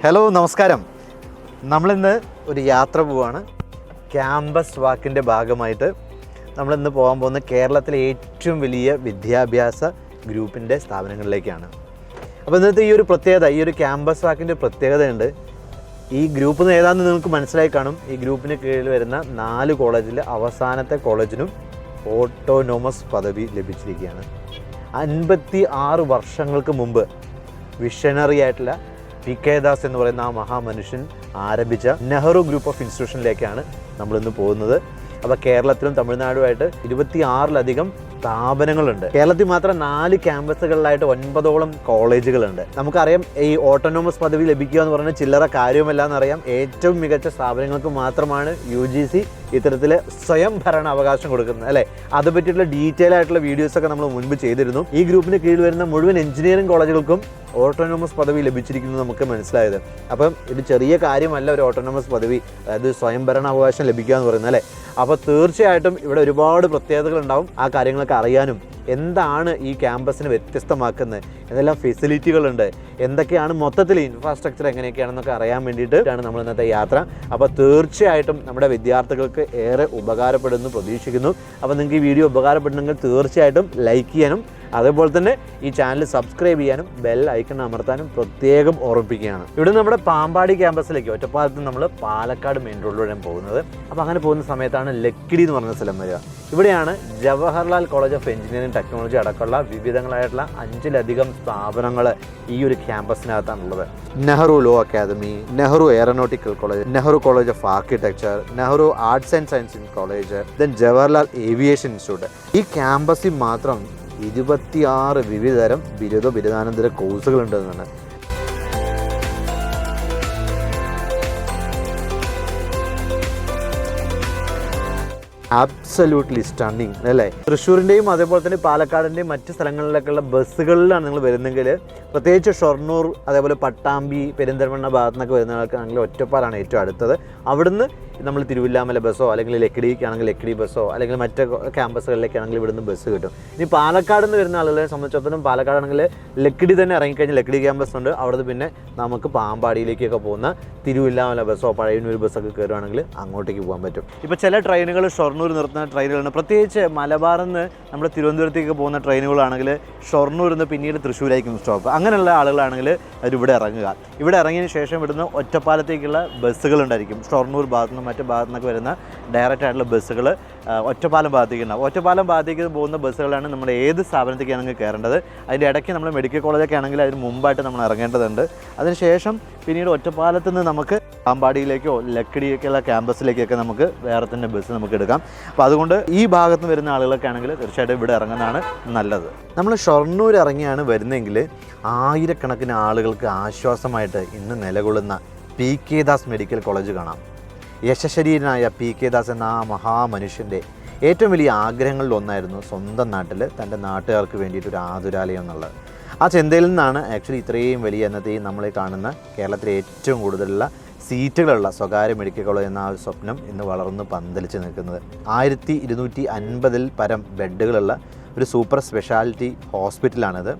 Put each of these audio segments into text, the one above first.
Hello നമസ്കാരം. നമ്മളിന്ന് ഒരു യാത്ര പോവാണ്. ക്യാമ്പസ് വാക്കിൻ്റെ ഭാഗമായിട്ട് നമ്മളിന്ന് പോകാൻ പോകുന്ന കേരളത്തിലെ ഏറ്റവും വലിയ വിദ്യാഭ്യാസ ഗ്രൂപ്പിൻ്റെ സ്ഥാപനങ്ങളിലേക്കാണ്. അപ്പോൾ ഇന്നത്തെ ഈ ഒരു പ്രത്യേകത, ഈ ഒരു ക്യാമ്പസ് വാക്കിൻ്റെ പ്രത്യേകതയുണ്ട്. ഈ ഗ്രൂപ്പ് ഏതാണെന്ന് നിങ്ങൾക്ക് മനസ്സിലായി കാണും. ഈ ഗ്രൂപ്പിന് കീഴിൽ വരുന്ന 4 കോളേജിൽ അവസാനത്തെ കോളേജിനും ഓട്ടോണോമസ് പദവി ലഭിച്ചിരിക്കുകയാണ്. 56 വർഷങ്ങൾക്ക് മുമ്പ് വിഷണറി ആയിട്ടുള്ള PK ദാസ് എന്ന് പറയുന്ന ആ മഹാമനുഷ്യൻ ആരംഭിച്ച നെഹ്റു ഗ്രൂപ്പ് ഓഫ് ഇൻസ്റ്റിറ്റ്യൂഷനിലേക്കാണ് നമ്മളിന്ന് പോകുന്നത്. അപ്പോൾ കേരളത്തിലും തമിഴ്നാടുമായിട്ട് 26ലധികം സ്ഥാപനങ്ങളുണ്ട്. കേരളത്തിൽ മാത്രം 4 ക്യാമ്പസുകളിലായിട്ട് 9ഓളം കോളേജുകളുണ്ട്. നമുക്കറിയാം ഈ ഓട്ടോണോമസ് പദവി ലഭിക്കുക എന്ന് പറയുന്നത് ചില്ലറ കാര്യമല്ല എന്നറിയാം. ഏറ്റവും മികച്ച സ്ഥാപനങ്ങൾക്ക് മാത്രമാണ് UGC ഇത്തരത്തിൽ സ്വയം ഭരണ അവകാശം കൊടുക്കുന്നത്, അല്ലേ? അത് പറ്റിയിട്ടുള്ള ഡീറ്റെയിൽ ആയിട്ടുള്ള വീഡിയോസൊക്കെ നമ്മൾ മുൻപ് ചെയ്തിരുന്നു. ഈ ഗ്രൂപ്പിന് കീഴിൽ വരുന്ന മുഴുവൻ എഞ്ചിനീയറിംഗ് കോളേജുകൾക്കും ഓട്ടോണോമസ് പദവി ലഭിച്ചിരിക്കുന്നത് നമുക്ക് മനസ്സിലായത്. അപ്പം ഇത് ചെറിയ കാര്യമല്ല ഒരു ഓട്ടോണോമസ് പദവി, അതായത് സ്വയം ഭരണ അവകാശം ലഭിക്കുക എന്ന് പറയുന്നത്, അല്ലേ? അപ്പോൾ തീർച്ചയായിട്ടും ഇവിടെ ഒരുപാട് പ്രത്യേകതകളുണ്ടാവും. ആ കാര്യങ്ങളൊക്കെ അറിയാനും എന്താണ് ഈ ക്യാമ്പസിനെ വ്യത്യസ്തമാക്കുന്നത്, എന്തെല്ലാം ഫെസിലിറ്റികളുണ്ട്, എന്തൊക്കെയാണ് മൊത്തത്തിൽ ഇൻഫ്രാസ്ട്രക്ചർ എങ്ങനെയൊക്കെയാണെന്നൊക്കെ അറിയാൻ വേണ്ടിയിട്ടാണ് നമ്മൾ ഇന്നത്തെ യാത്ര. അപ്പോൾ തീർച്ചയായിട്ടും നമ്മുടെ വിദ്യാർത്ഥികൾക്ക് ഏറെ ഉപകാരപ്പെടുമെന്ന് പ്രതീക്ഷിക്കുന്നു. അപ്പോൾ നിങ്ങൾക്ക് ഈ വീഡിയോ ഉപകാരപ്പെടുന്നെങ്കിൽ തീർച്ചയായിട്ടും ലൈക്ക് ചെയ്യാനും അതേപോലെ തന്നെ ഈ ചാനൽ സബ്സ്ക്രൈബ് ചെയ്യാനും ബെൽ ഐക്കൺ അമർത്താനും പ്രത്യേകം ഓർമ്മിപ്പിക്കുകയാണ്. ഇവിടെ നമ്മുടെ പാമ്പാടി ക്യാമ്പസിലേക്ക് ഒറ്റപ്പാലത്ത് നമ്മൾ പാലക്കാട് മെയിൻ റോഡിലൂടെയാണ് പോകുന്നത്. അപ്പോൾ അങ്ങനെ പോകുന്ന സമയത്താണ് ലക്കിടി എന്ന് പറഞ്ഞ സ്ഥലം വരിക. ഇവിടെയാണ് Jawaharlal college of engineering technology അടക്കമുള്ള വിവിധങ്ങളായിട്ടുള്ള 5ലധികം സ്ഥാപനങ്ങൾ ഈ ഒരു ക്യാമ്പസിനകത്താണുള്ളത്. Nehru law academy, Nehru aeronautical college, Nehru college of architecture, Nehru arts and science college, then Jawaharlal aviation institute. ഈ ക്യാമ്പസിൽ മാത്രം 26 വിവിധതരം ബിരുദാനന്തര കോഴ്സുകളുണ്ടെന്നാണ്. ആബ്സല്യൂട്ട്ലി സ്റ്റണ്ണിങ്, അല്ലേ? തൃശ്ശൂരിൻ്റെയും അതേപോലെ തന്നെ പാലക്കാടിൻ്റെയും മറ്റ് സ്ഥലങ്ങളിലേക്കുള്ള ബസ്സുകളിലാണ് നിങ്ങൾ വരുന്നെങ്കിൽ, പ്രത്യേകിച്ച് ഷൊർണൂർ, അതേപോലെ പട്ടാമ്പി, പെരിന്തൽമണ്ണ ഭാഗത്തു നിന്നൊക്കെ വരുന്നവർക്കാണെങ്കിൽ ഒറ്റപ്പാലാണ് ഏറ്റവും അടുത്തത്. അവിടുന്ന് നമ്മൾ തിരുവില്ലാമല ബസ്സോ അല്ലെങ്കിൽ ലക്കിടിക്കാണെങ്കിൽ ലക്കിടി ബസ്സോ അല്ലെങ്കിൽ മറ്റ് ക്യാമ്പസുകളിലേക്കാണെങ്കിൽ ഇവിടുന്ന് ബസ് കിട്ടും. ഇനി പാലക്കാട് നിന്ന് വരുന്ന ആളുകളെ സംബന്ധിച്ചിടത്തോളം പാലക്കാടാണെങ്കിൽ ലക്കിടി തന്നെ ഇറങ്ങിക്കഴിഞ്ഞാൽ ലക്കിടി ക്യാമ്പസ് ഉണ്ട്. അവിടുന്ന് പിന്നെ നമുക്ക് പാമ്പാടിയിലേക്കൊക്കെ പോകുന്ന തിരുവില്ലാമല ബസ്സോ പഴയന്നൂർ ബസ്സൊക്കെ കയറുകയാണെങ്കിൽ അങ്ങോട്ടേക്ക് പോകാൻ പറ്റും. ഇപ്പോൾ ചില ട്രെയിനുകൾ ഷൊർണൂർ നിർത്തുന്ന ട്രെയിനുകളുണ്ട്. പ്രത്യേകിച്ച് മലബാറിൽ നിന്ന് നമ്മുടെ തിരുവനന്തപുരത്തേക്ക് പോകുന്ന ട്രെയിനുകളാണെങ്കിൽ ഷൊർണൂരിൽ നിന്ന് പിന്നീട് തൃശ്ശൂരായിരിക്കും സ്റ്റോപ്പ്. അങ്ങനെയുള്ള ആളുകളാണെങ്കിൽ അവരിവിടെ ഇറങ്ങുക. ഇവിടെ ഇറങ്ങിയതിന് ശേഷം ഇവിടുന്ന് ഒറ്റപ്പാലത്തേക്കുള്ള ബസ്സുകളുണ്ടായിരിക്കും. ഷൊർണൂർ ഭാഗത്തു നിന്നും മറ്റ് ഭാഗത്തു നിന്നൊക്കെ വരുന്ന ഡയറക്റ്റ് ആയിട്ടുള്ള ബസ്സുകൾ ഒറ്റപ്പാലം ഭാഗത്തേക്ക് ഉണ്ടാവും. ഒറ്റപ്പാലം ഭാഗത്തേക്ക് പോകുന്ന ബസ്സുകളാണ് നമ്മൾ ഏത് സ്ഥാപനത്തേക്കാണെങ്കിൽ കയറേണ്ടത്. അതിൻ്റെ ഇടയ്ക്ക് നമ്മൾ മെഡിക്കൽ കോളേജൊക്കെ ആണെങ്കിൽ അതിന് മുമ്പായിട്ട് നമ്മൾ ഇറങ്ങേണ്ടതുണ്ട്. അതിനുശേഷം പിന്നീട് ഒറ്റപ്പാലത്ത് നിന്ന് നമുക്ക് പാമ്പാടിയിലേക്കോ ലക്കിടിയൊക്കെയുള്ള ക്യാമ്പസിലേക്കൊക്കെ നമുക്ക് വേറെ തന്നെ ബസ് നമുക്ക് എടുക്കാം. അപ്പോൾ അതുകൊണ്ട് ഈ ഭാഗത്ത് നിന്ന് വരുന്ന ആളുകളൊക്കെ ആണെങ്കിൽ തീർച്ചയായിട്ടും ഇവിടെ ഇറങ്ങുന്നതാണ് നല്ലത്. നമ്മൾ ഷൊർണൂർ ഇറങ്ങിയാണ് വരുന്നതെങ്കിൽ ആയിരക്കണക്കിന് ആളുകൾക്ക് ആശ്വാസമായിട്ട് ഇന്ന് നിലകൊള്ളുന്ന PK ദാസ് മെഡിക്കൽ കോളേജ് കാണാം. യശശരീരനായ PK ദാസ് എന്ന ആ മഹാമനുഷ്യൻ്റെ ഏറ്റവും വലിയ ആഗ്രഹങ്ങളിൽ ഒന്നായിരുന്നു സ്വന്തം നാട്ടിൽ തൻ്റെ നാട്ടുകാർക്ക് വേണ്ടിയിട്ട് ഒരു ആതുരാലയം എന്നുള്ളത്. ആ ചിന്തയിൽ നിന്നാണ് ആക്ച്വലി ഇത്രയും വലിയ എന്നത്തെയും നമ്മൾ കാണുന്ന കേരളത്തിലെ ഏറ്റവും കൂടുതലുള്ള സീറ്റുകളുള്ള സ്വകാര്യ മെഡിക്കൽ കോളേജ് എന്ന ആ ഒരു സ്വപ്നം ഇന്ന് വളർന്ന് പന്തലിച്ച് നിൽക്കുന്നത്. 1250 പരം ബെഡുകളുള്ള ഒരു സൂപ്പർ സ്പെഷ്യാലിറ്റി ഹോസ്പിറ്റലാണിത്.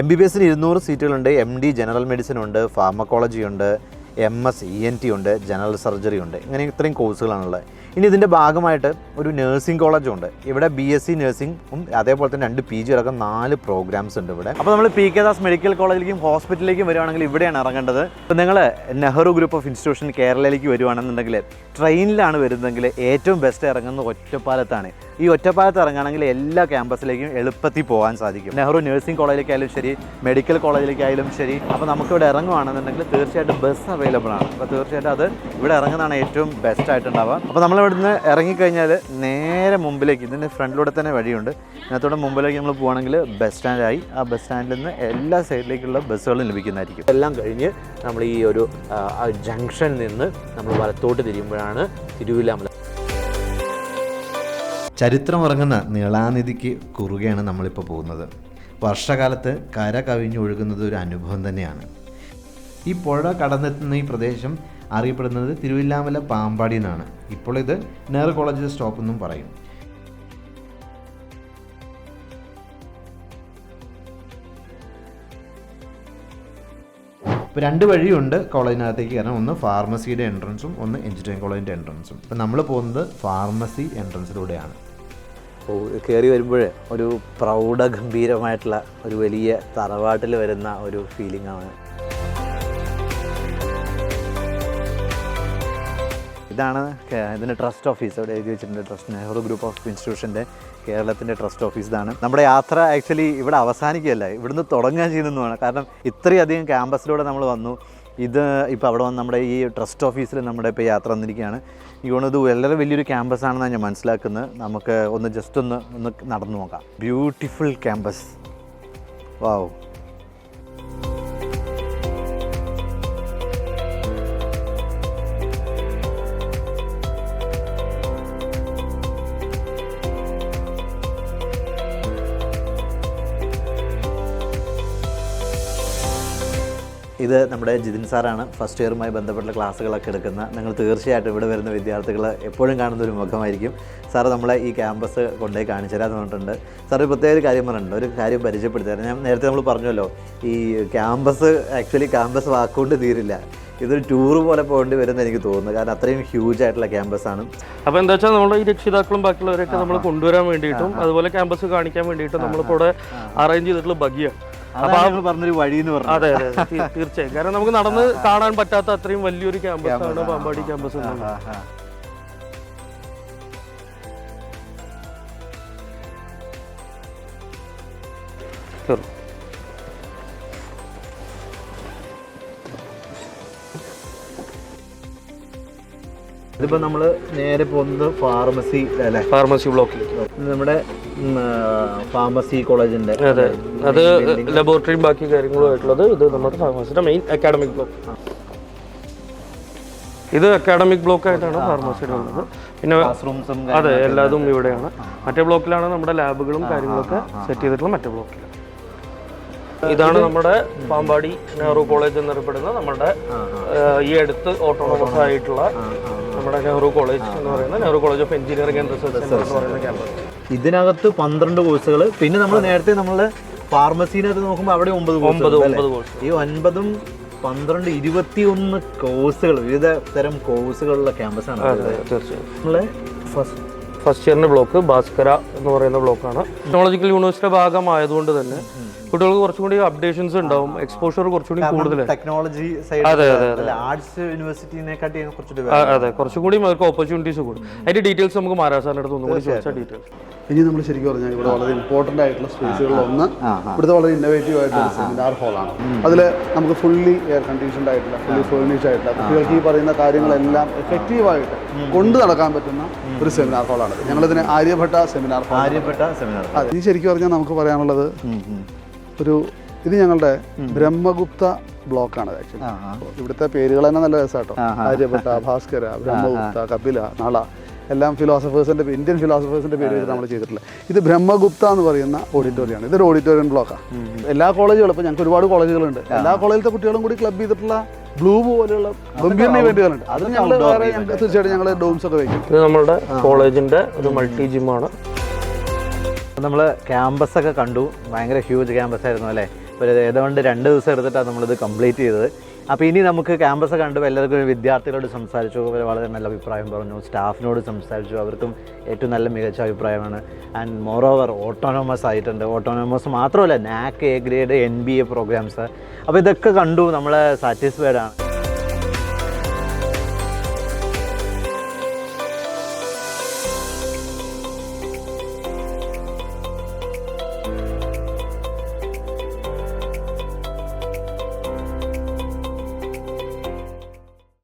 MBBS 200 സീറ്റുകളുണ്ട്. MD ജനറൽ മെഡിസിൻ ഉണ്ട്, ഫാർമക്കോളജി ഉണ്ട്, MS ENT ഉണ്ട്, ജനറൽ സർജറി ഉണ്ട്. ഇങ്ങനെ ഇത്രയും കോഴ്സുകളാണുള്ളത്. ഇനി ഇതിൻ്റെ ഭാഗമായിട്ട് ഒരു നഴ്സിംഗ് കോളേജും ഉണ്ട്. ഇവിടെ BSc നഴ്സിംഗും അതേപോലെ തന്നെ 2 PG അടക്കം 4 പ്രോഗ്രാംസ് ഉണ്ട് ഇവിടെ. അപ്പോൾ നമ്മൾ PK ദാസ് മെഡിക്കൽ കോളേജിലേക്കും ഹോസ്പിറ്റലിലേക്കും വരുവാണെങ്കിൽ ഇവിടെയാണ് ഇറങ്ങേണ്ടത്. ഇപ്പോൾ നിങ്ങൾ നെഹ്റു ഗ്രൂപ്പ് ഓഫ് ഇൻസ്റ്റിറ്റ്യൂഷൻ കേരളയിലേക്ക് വരുവാണെന്നുണ്ടെങ്കിൽ ട്രെയിനിലാണ് വരുന്നതെങ്കിൽ ഏറ്റവും ബെസ്റ്റ് ഇറങ്ങുന്നത് ഒറ്റപ്പാലത്താണ്. ഈ ഒറ്റപ്പാലത്ത് ഇറങ്ങുകയാണെങ്കിൽ എല്ലാ ക്യാമ്പസിലേക്കും എളുപ്പത്തിൽ പോകാൻ സാധിക്കും. നെഹ്റു നഴ്സിംഗ് കോളേജിലേക്കായാലും ശരി, മെഡിക്കൽ കോളേജിലേക്കായാലും ശരി. അപ്പോൾ നമുക്കിവിടെ ഇറങ്ങുകയാണെന്നുണ്ടെങ്കിൽ തീർച്ചയായിട്ടും ബസ് അവൈലബിൾ ആണ്. അപ്പോൾ തീർച്ചയായിട്ടും അത് ഇവിടെ ഇറങ്ങുന്നതാണ് ഏറ്റവും ബെസ്റ്റ് ആയിട്ടുണ്ടാവുക. അപ്പോൾ നമ്മളിവിടുന്ന് ഇറങ്ങിക്കഴിഞ്ഞാൽ നേരെ മുമ്പിലേക്ക്, ഇതിൻ്റെ ഫ്രണ്ടിലൂടെ തന്നെ വഴിയുണ്ട്, ഇതിനകത്തോടെ മുമ്പിലേക്ക് നമ്മൾ പോകുകയാണെങ്കിൽ ബസ് സ്റ്റാൻഡായി. ആ ബസ് സ്റ്റാൻഡിൽ നിന്ന് എല്ലാ സൈഡിലേക്കുള്ള ബസ്സുകളും ലഭിക്കുന്നതായിരിക്കും. എല്ലാം കഴിഞ്ഞ് നമ്മൾ ഈ ഒരു ജംഗ്ഷനിൽ നിന്ന് നമ്മൾ വലത്തോട്ട് തിരിയുമ്പോഴാണ് തിരുവില്ലാമല. ചരിത്രമിറങ്ങുന്ന നീളാനിധിക്ക് കുറുകെയാണ് നമ്മളിപ്പോൾ പോകുന്നത്. വർഷകാലത്ത് കര കവിഞ്ഞൊഴുകുന്നത് ഒരു അനുഭവം തന്നെയാണ്. ഈ പുഴ കടന്നെത്തുന്ന ഈ പ്രദേശം അറിയപ്പെടുന്നത് തിരുവില്ലാമല പാമ്പാടി എന്നാണ്. ഇപ്പോൾ ഇത് നെഹ്റു കോളേജ് സ്റ്റോപ്പ് എന്നും പറയും. അപ്പോൾ 2 വഴിയുണ്ട് കോളേജിനകത്തേക്ക് കയറാൻ. ഒന്ന് ഫാർമസിയുടെ എൻട്രൻസും ഒന്ന് എഞ്ചിനീയറിംഗ് കോളേജിൻ്റെ എൻട്രൻസും. അപ്പോൾ നമ്മൾ പോകുന്നത് ഫാർമസി എൻട്രൻസിലൂടെയാണ്. കയറി വരുമ്പോൾ ഒരു പ്രൗഢഗംഭീരമായിട്ടുള്ള ഒരു വലിയ തറവാട്ടിൽ വരുന്ന ഒരു ഫീലിംഗാണ്. ഇതാണ് ഇതിൻ്റെ ട്രസ്റ്റ് ഓഫീസ്. അവിടെ എഴുതി വെച്ചിട്ടുണ്ട് ട്രസ്റ്റ്, നെഹ്റു ഗ്രൂപ്പ് ഓഫ് ഇൻസ്റ്റിറ്റ്യൂഷൻ്റെ കേരളത്തിൻ്റെ ട്രസ്റ്റ് ഓഫീസ് ഇതാണ്. നമ്മുടെ യാത്ര ആക്ച്വലി ഇവിടെ അവസാനിക്കുകയല്ല, ഇവിടുന്ന് തുടങ്ങുക ചെയ്യുന്നതാണ്. കാരണം ഇത്രയധികം ക്യാമ്പസിലൂടെ നമ്മൾ വന്നു. ഇത് ഇപ്പോൾ അവിടെ വന്ന് നമ്മുടെ ഈ ട്രസ്റ്റ് ഓഫീസിൽ നമ്മുടെ ഇപ്പോൾ യാത്ര വന്നിരിക്കുകയാണ്. എനിക്ക് തോന്നുന്നത് വളരെ വലിയൊരു ക്യാമ്പസ് ആണെന്നാണ് ഞാൻ മനസ്സിലാക്കുന്നത്. നമുക്ക് ജസ്റ്റ് ഒന്ന് നടന്നു നോക്കാം. Beautiful campus. വാവ്. ഇത് നമ്മുടെ ജിതിൻ സാറാണ്. ഫസ്റ്റ് ഇയറുമായി ബന്ധപ്പെട്ട ക്ലാസ്സുകളൊക്കെ എടുക്കുന്ന. നിങ്ങൾ തീർച്ചയായിട്ടും ഇവിടെ വരുന്ന വിദ്യാർത്ഥികൾ എപ്പോഴും കാണുന്ന ഒരു മുഖമായിരിക്കും. സാറ് നമ്മളെ ഈ ക്യാമ്പസ് കൊണ്ടുപോയി കാണിച്ചു തരാമെന്ന് പറഞ്ഞിട്ടുണ്ട്. സാർ ഒരു പ്രത്യേക ഒരു കാര്യം പറഞ്ഞിട്ടുണ്ട്, ഒരു കാര്യം പരിചയപ്പെടുത്താറ്. ഞാൻ നേരത്തെ നമ്മൾ പറഞ്ഞല്ലോ, ഈ ക്യാമ്പസ് ആക്ച്വലി ക്യാമ്പസ് വാക്കുകൊണ്ട് തീരില്ല. ഇതൊരു ടൂർ പോലെ പോകേണ്ടി വരുമെന്ന് എനിക്ക് തോന്നുന്നു. കാരണം അത്രയും ഹ്യൂജ് ആയിട്ടുള്ള ക്യാമ്പസാണ്. അപ്പോൾ എന്താ വെച്ചാൽ നമ്മുടെ ഈ രക്ഷിതാക്കളും ബാക്കിയുള്ളവരൊക്കെ നമ്മൾ കൊണ്ടുവരാൻ വേണ്ടിയിട്ടും അതുപോലെ ക്യാമ്പസ് കാണിക്കാൻ വേണ്ടിയിട്ടും നമ്മളിപ്പോൾ ഇവിടെ അറേഞ്ച് ചെയ്തിട്ടുള്ള ബഗ്ഗിയാണ്. പറഞ്ഞൊരു വഴി എന്ന് പറഞ്ഞു. അതെ അതെ തീർച്ചയായും. കാരണം നമുക്ക് നടന്ന് കാണാൻ പറ്റാത്ത അത്രയും വലിയൊരു ക്യാമ്പസാണ് പാമ്പാടി ക്യാമ്പസ്. ഇതിപ്പോൾ നമ്മൾ നേരെ പോകുന്നത് ഫാർമസി അല്ലേ, ഫാർമസി ബ്ലോക്കിൽ നമ്മുടെ ഫാർമസി കോളേജിൻ്റെ. അതെ, അത് ലബോറട്ടറിയും ബാക്കി കാര്യങ്ങളും ആയിട്ടുള്ളത്. ഇത് നമ്മുടെ ഫാർമസിയുടെ മെയിൻ അക്കാഡമിക് ബ്ലോക്ക്. ഇത് അക്കാഡമിക് ബ്ലോക്ക് ആയിട്ടാണ് ഫാർമസിയുടെ ഉള്ളത്. പിന്നെ അതെ, എല്ലാതും ഇവിടെയാണ്. മറ്റേ ബ്ലോക്കിലാണ് നമ്മുടെ ലാബുകളും കാര്യങ്ങളൊക്കെ സെറ്റ് ചെയ്തിട്ടുള്ള മറ്റേ ബ്ലോക്കിൽ. ഇതാണ് നമ്മുടെ പാമ്പാടി നെഹ്റു കോളേജ് എന്നറിയപ്പെടുന്ന നമ്മുടെ ഈ അടുത്ത് ഓട്ടോണോമസ് ആയിട്ടുള്ള നമ്മുടെ നെഹ്റു കോളേജ് എന്ന് പറയുന്ന Nehru college of engineering and research centre എന്ന് പറയുന്ന ക്യാമ്പസ്. ഇതിനകത്ത് 12 കോഴ്സുകൾ. പിന്നെ നമ്മൾ നേരത്തെ ഫാർമസിനകത്ത് നോക്കുമ്പോൾ അവിടെ 9 കോഴ്സ്. ഈ 9ഉം 12, 21 കോഴ്സുകൾ, വിവിധ തരം കോഴ്സുകളുള്ള ക്യാമ്പസാണ്. തീർച്ചയായും. നമ്മളെ ഫസ്റ്റ് ഇയറിന്റെ ബ്ലോക്ക് ഭാസ്കര എന്ന് പറയുന്ന ബ്ലോക്കാണ്. ടെക്നോളജിക്കൽ യൂണിവേഴ്സിറ്റിയുടെ ഭാഗമായതുകൊണ്ട് തന്നെ കുട്ടികൾക്ക് കുറച്ചും കൂടി അപ്ഡേഷൻസ് ഉണ്ടാവും, എക്സ്പോഷർ കുറച്ചുകൂടി കൂടുതലായി. ടെക്നോളജി ആർട്സ് യൂണിവേഴ്സിറ്റിനെക്കാട്ടി കുറച്ചും കൂടി അവർക്ക് ഓപ്പർച്യൂണിറ്റീസ് കൂടും. അതിന്റെ ഡീറ്റെയിൽസ് നമുക്ക് മഹാരാജ് സാറിന്റെ അടുത്ത് ഒന്നും കൂടി ചോദിച്ചാൽ ഡീറ്റെയിൽസ്. ഇനി നമ്മൾ ശരിക്കും പറഞ്ഞാൽ ഇവിടെ വളരെ ഇമ്പോർട്ടൻ്റ് ആയിട്ടുള്ള സ്പേസുകളിലൊന്ന് ഇവിടുത്തെ വളരെ ഇന്നോവേറ്റീവ് ആയിട്ടുള്ള സെമിനാർ ഹാളാണ്. അതിൽ നമുക്ക് ഫുള്ളി എയർ കണ്ടീഷൻഡ് ആയിട്ടുള്ള, ഫുള്ളി ഫേർണിഷ്ഡ് ആയിട്ടുള്ള, കുട്ടികൾക്ക് ഈ പറയുന്ന കാര്യങ്ങളെല്ലാം എഫക്റ്റീവായിട്ട് കൊണ്ടു നടക്കാൻ പറ്റുന്ന ഒരു സെമിനാർ ഹാളാണ്. ഞങ്ങളിതിന് ആര്യഭട്ട സെമിനാർ ഹാൾ. അതെ, ഇനി ശരിക്കും പറഞ്ഞാൽ നമുക്ക് പറയാനുള്ളത് ഇത് ഞങ്ങളുടെ ബ്രഹ്മഗുപ്ത ബ്ലോക്കാണ്. ആക്ച്വലി ഇവിടുത്തെ പേരുകൾ തന്നെ നല്ല രസമാട്ടോ. ആര്യഭട്ട, ഭാസ്കര, ബ്രഹ്മഗുപ്ത, കപില, നള എല്ലാം ഫിലോസഫേഴ്സിൻ്റെ, ഇന്ത്യൻ ഫിലോസഫേഴ്സിൻ്റെ പേര് വെച്ചിട്ട് നമ്മൾ ചെയ്തിട്ടില്ല. ഇത് ബ്രഹ്മഗുപ്ത എന്ന് പറയുന്ന ഓഡിറ്റോറിയമാണ്. ഇതൊരു ഓഡിറ്റോറിയം ബ്ലോക്കാണ്. എല്ലാ കോളേജുകളും, ഇപ്പോൾ ഞങ്ങൾക്ക് ഒരുപാട് കോളേജുകളുണ്ട്, എല്ലാ കോളേജിലത്തെ കുട്ടികളും കൂടി ക്ലബ് ചെയ്തിട്ടുള്ള ബ്ലൂ പോലെയുള്ള ഗംഭീര ഇവന്റുകളുണ്ട്. അത് ഞങ്ങൾ തീർച്ചയായിട്ടും ഞങ്ങൾ ഡോംസ് ഒക്കെ വയ്ക്കും. ഇത് നമ്മുടെ കോളേജിൻ്റെ ഒരു മൾട്ടി ജിമ്മാണ്. നമ്മൾ ക്യാമ്പസൊക്കെ കണ്ടു. ഭയങ്കര ഹ്യൂജ് ക്യാമ്പസ് ആയിരുന്നു അല്ലേ. ഏതാണ്ട് 2 ദിവസം എടുത്തിട്ടാണ് നമ്മളിത് കംപ്ലീറ്റ് ചെയ്തത്. അപ്പോൾ ഇനി നമുക്ക് ക്യാമ്പസ് കണ്ടു, എല്ലാവർക്കും വിദ്യാർത്ഥികളോട് സംസാരിച്ചു, അവർ വളരെ നല്ല അഭിപ്രായം പറഞ്ഞു. സ്റ്റാഫിനോട് സംസാരിച്ചു, അവർക്കും ഏറ്റവും നല്ല മികച്ച അഭിപ്രായമാണ്. ആൻഡ് മോറോവർ ഓട്ടോണോമസ് ആയിട്ടുണ്ട്. ഓട്ടോണോമസ് മാത്രമല്ല, NAC A grade, NBA programmes. അപ്പോൾ ഇതൊക്കെ കണ്ടു, നമ്മൾ സാറ്റിസ്ഫൈഡ് ആണ്.